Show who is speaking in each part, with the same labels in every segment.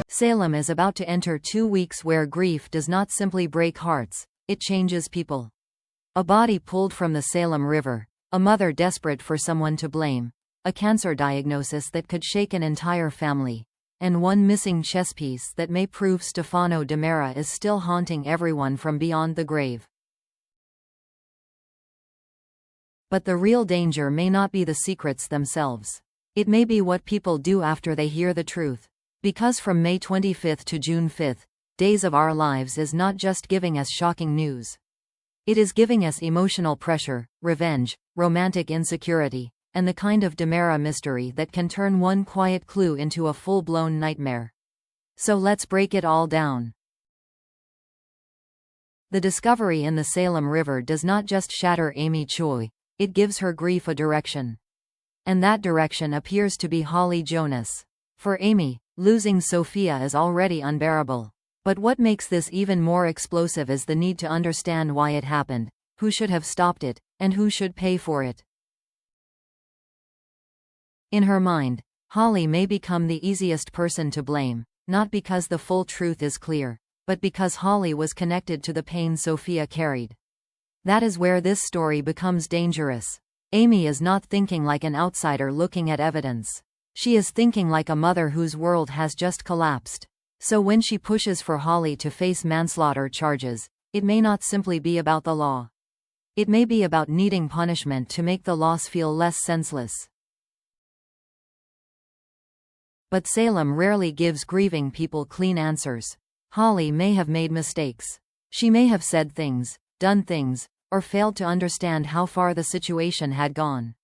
Speaker 1: Salem is about to enter 2 weeks where grief does not simply break hearts, it changes people. A body pulled from the Salem River, a mother desperate for someone to blame, a cancer diagnosis that could shake an entire family, and one missing chess piece that may prove Stefano DiMera is still haunting everyone from beyond the grave. But the real danger may not be the secrets themselves. It may be what people do after they hear the truth. Because from May 25 to June 5, Days of Our Lives is not just giving us shocking news. It is giving us emotional pressure, revenge, romantic insecurity, and the kind of DiMera mystery that can turn one quiet clue into a full-blown nightmare. So let's break it all down. The discovery in the Salem River does not just shatter Amy Choi, it gives her grief a direction. And that direction appears to be Holly Jonas. For Amy, losing Sophia is already unbearable. But what makes this even more explosive is the need to understand why it happened, who should have stopped it, and who should pay for it. In her mind, Holly may become the easiest person to blame, not because the full truth is clear, but because Holly was connected to the pain Sophia carried. That is where this story becomes dangerous. Amy is not thinking like an outsider looking at evidence. She is thinking like a mother whose world has just collapsed. So when she pushes for Holly to face manslaughter charges, it may not simply be about the law. It may be about needing punishment to make the loss feel less senseless. But Salem rarely gives grieving people clean answers. Holly may have made mistakes. She may have said things, done things, or failed to understand how far the situation had gone.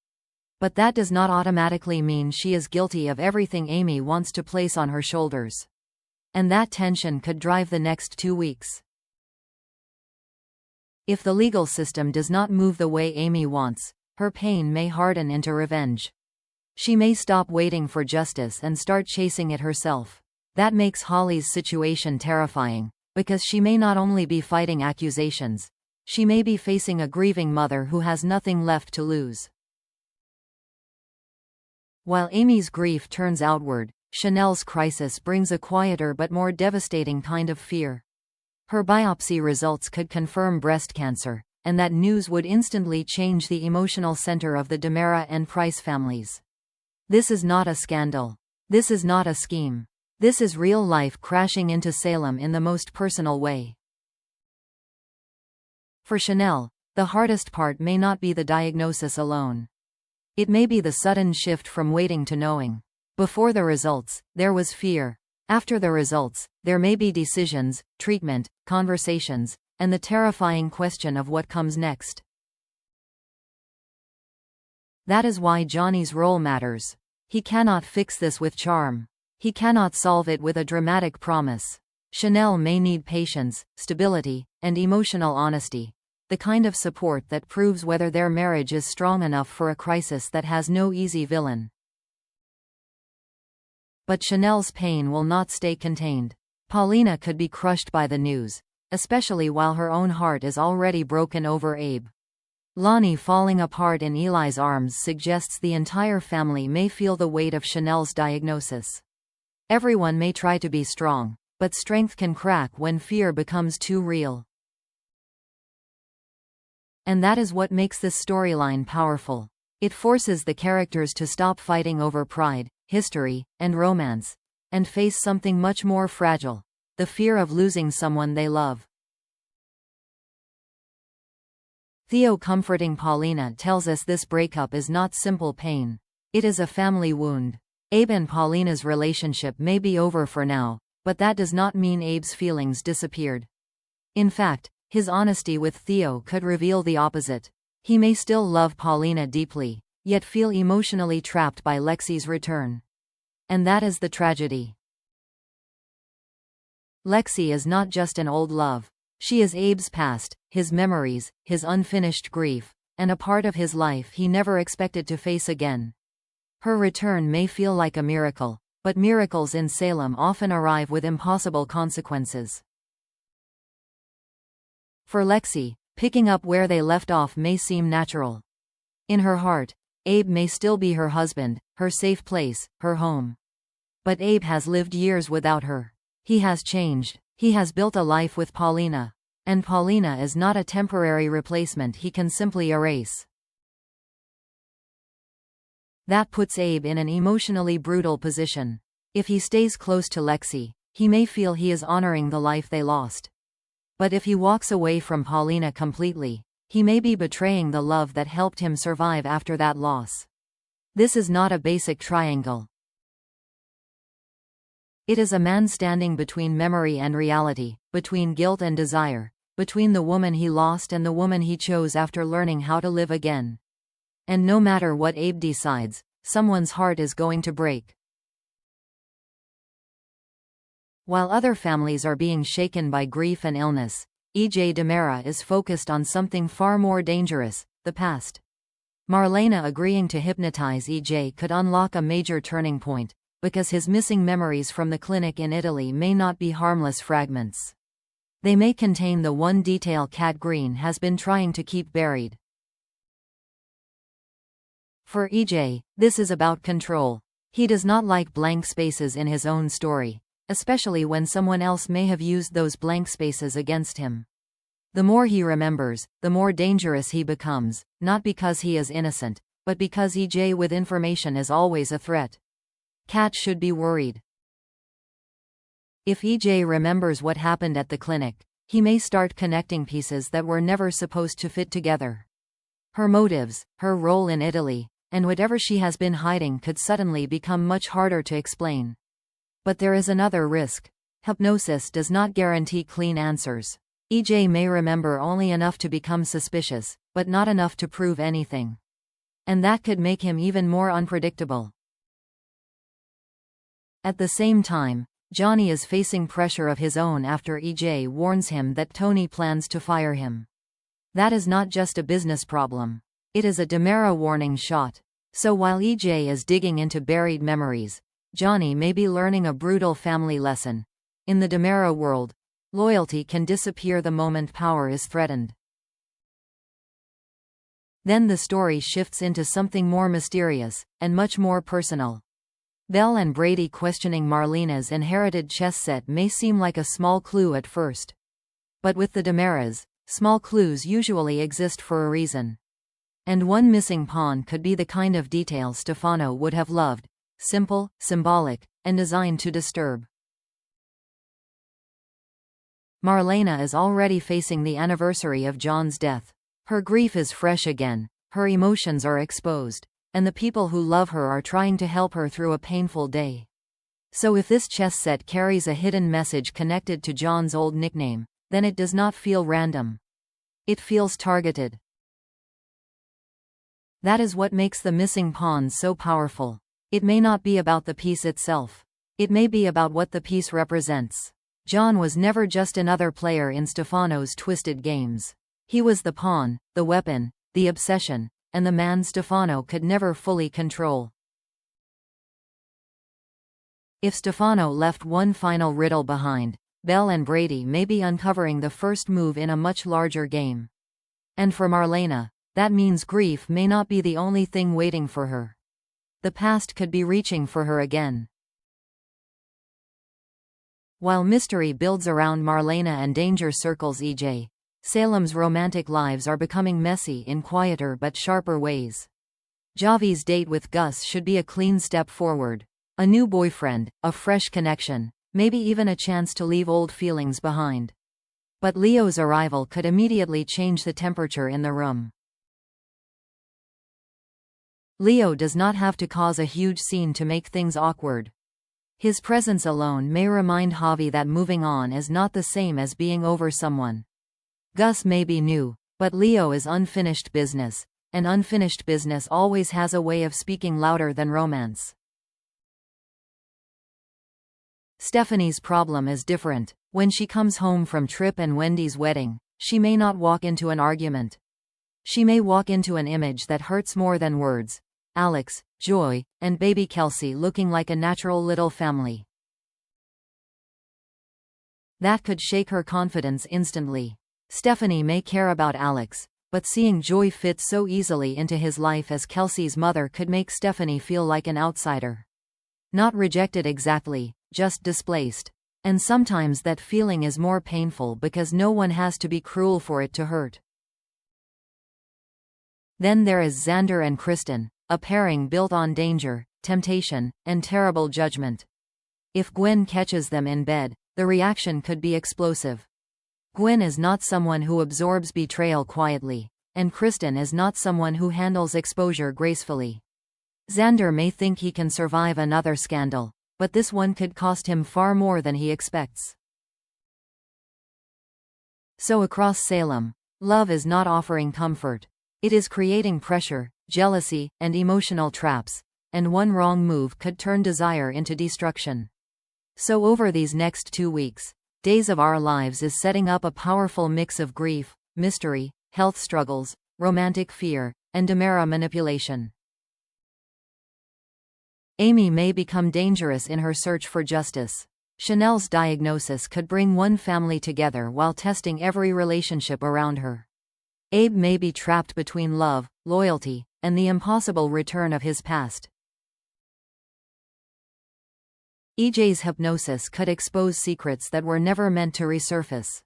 Speaker 1: But that does not automatically mean she is guilty of everything Amy wants to place on her shoulders. And that tension could drive the next 2 weeks. If the legal system does not move the way Amy wants, her pain may harden into revenge. She may stop waiting for justice and start chasing it herself. That makes Holly's situation terrifying, because she may not only be fighting accusations, she may be facing a grieving mother who has nothing left to lose. While Amy's grief turns outward, Chanel's crisis brings a quieter but more devastating kind of fear. Her biopsy results could confirm breast cancer, and that news would instantly change the emotional center of the DiMera and Price families. This is not a scandal. This is not a scheme. This is real life crashing into Salem in the most personal way. For Chanel, the hardest part may not be the diagnosis alone. It may be the sudden shift from waiting to knowing. Before the results, there was fear. After the results, there may be decisions, treatment, conversations, and the terrifying question of what comes next. That is why Johnny's role matters. He cannot fix this with charm. He cannot solve it with a dramatic promise. Chanel may need patience, stability, and emotional honesty. The kind of support that proves whether their marriage is strong enough for a crisis that has no easy villain. But Chanel's pain will not stay contained. Paulina could be crushed by the news, especially while her own heart is already broken over Abe. Lonnie falling apart in Eli's arms suggests the entire family may feel the weight of Chanel's diagnosis. Everyone may try to be strong, but strength can crack when fear becomes too real. And that is what makes this storyline powerful. It forces the characters to stop fighting over pride, history, and romance, and face something much more fragile: the fear of losing someone they love. Theo comforting Paulina tells us this breakup is not simple pain. It is a family wound. Abe and Paulina's relationship may be over for now, but that does not mean Abe's feelings disappeared. In fact, his honesty with Theo could reveal the opposite. He may still love Paulina deeply, yet feel emotionally trapped by Lexi's return. And that is the tragedy. Lexi is not just an old love. She is Abe's past, his memories, his unfinished grief, and a part of his life he never expected to face again. Her return may feel like a miracle, but miracles in Salem often arrive with impossible consequences. For Lexi, picking up where they left off may seem natural. In her heart, Abe may still be her husband, her safe place, her home. But Abe has lived years without her. He has changed. He has built a life with Paulina. And Paulina is not a temporary replacement he can simply erase. That puts Abe in an emotionally brutal position. If he stays close to Lexi, he may feel he is honoring the life they lost. But if he walks away from Paulina completely, he may be betraying the love that helped him survive after that loss. This is not a basic triangle. It is a man standing between memory and reality, between guilt and desire, between the woman he lost and the woman he chose after learning how to live again. And no matter what Abe decides, someone's heart is going to break. While other families are being shaken by grief and illness, DiMera is focused on something far more dangerous, the past. Marlena agreeing to hypnotize could unlock a major turning point, because his missing memories from the clinic in Italy may not be harmless fragments. They may contain the one detail Cat Green has been trying to keep buried. For this is about control. He does not like blank spaces in his own story, especially when someone else may have used those blank spaces against him. The more he remembers, the more dangerous he becomes, not because he is innocent, but because with information is always a threat. Cat should be worried. If remembers what happened at the clinic, he may start connecting pieces that were never supposed to fit together. Her motives, her role in Italy, and whatever she has been hiding could suddenly become much harder to explain. But there is another risk. Hypnosis does not guarantee clean answers. May remember only enough to become suspicious, but not enough to prove anything. And that could make him even more unpredictable. At the same time, Johnny is facing pressure of his own after warns him that Tony plans to fire him. That is not just a business problem. It is a DiMera warning shot. So while is digging into buried memories, Johnny may be learning a brutal family lesson. In the DiMera world, loyalty can disappear the moment power is threatened. Then the story shifts into something more mysterious, and much more personal. Belle and Brady questioning Marlena's inherited chess set may seem like a small clue at first. But with the DiMeras, small clues usually exist for a reason. And one missing pawn could be the kind of detail Stefano would have loved, simple, symbolic, and designed to disturb. Marlena is already facing the anniversary of John's death. Her grief is fresh again, her emotions are exposed, and the people who love her are trying to help her through a painful day. So if this chess set carries a hidden message connected to John's old nickname, then it does not feel random. It feels targeted. That is what makes the missing pawns so powerful. It may not be about the piece itself. It may be about what the piece represents. John was never just another player in Stefano's twisted games. He was the pawn, the weapon, the obsession, and the man Stefano could never fully control. If Stefano left one final riddle behind, Belle and Brady may be uncovering the first move in a much larger game. And for Marlena, that means grief may not be the only thing waiting for her. The past could be reaching for her again. While mystery builds around Marlena and danger circles Salem's romantic lives are becoming messy in quieter but sharper ways. Javi's date with Gus should be a clean step forward. A new boyfriend, a fresh connection, maybe even a chance to leave old feelings behind. But Leo's arrival could immediately change the temperature in the room. Leo does not have to cause a huge scene to make things awkward. His presence alone may remind Javi that moving on is not the same as being over someone. Gus may be new, but Leo is unfinished business, and unfinished business always has a way of speaking louder than romance. Stephanie's problem is different. When she comes home from Trip and Wendy's wedding, she may not walk into an argument. She may walk into an image that hurts more than words. Alex, Joy, and baby Kelsey looking like a natural little family. That could shake her confidence instantly. Stephanie may care about Alex, but seeing Joy fit so easily into his life as Kelsey's mother could make Stephanie feel like an outsider. Not rejected exactly, just displaced. And sometimes that feeling is more painful because no one has to be cruel for it to hurt. Then there is Xander and Kristen, a pairing built on danger, temptation, and terrible judgment. If Gwen catches them in bed, the reaction could be explosive. Gwen is not someone who absorbs betrayal quietly, and Kristen is not someone who handles exposure gracefully. Xander may think he can survive another scandal, but this one could cost him far more than he expects. So across Salem, love is not offering comfort. It is creating pressure, jealousy, and emotional traps, and one wrong move could turn desire into destruction. So over these next 2 weeks, Days of Our Lives is setting up a powerful mix of grief, mystery, health struggles, romantic fear, and DiMera manipulation. Amy may become dangerous in her search for justice. Chanel's diagnosis could bring one family together while testing every relationship around her. Abe may be trapped between love, loyalty, and the impossible return of his past. EJ's hypnosis could expose secrets that were never meant to resurface.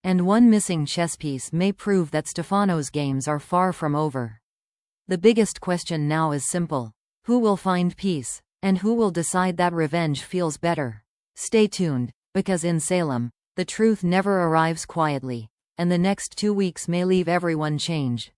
Speaker 1: And one missing chess piece may prove that Stefano's games are far from over. The biggest question now is simple. Who will find peace? And who will decide that revenge feels better? Stay tuned, because in Salem, the truth never arrives quietly, and the next 2 weeks may leave everyone changed.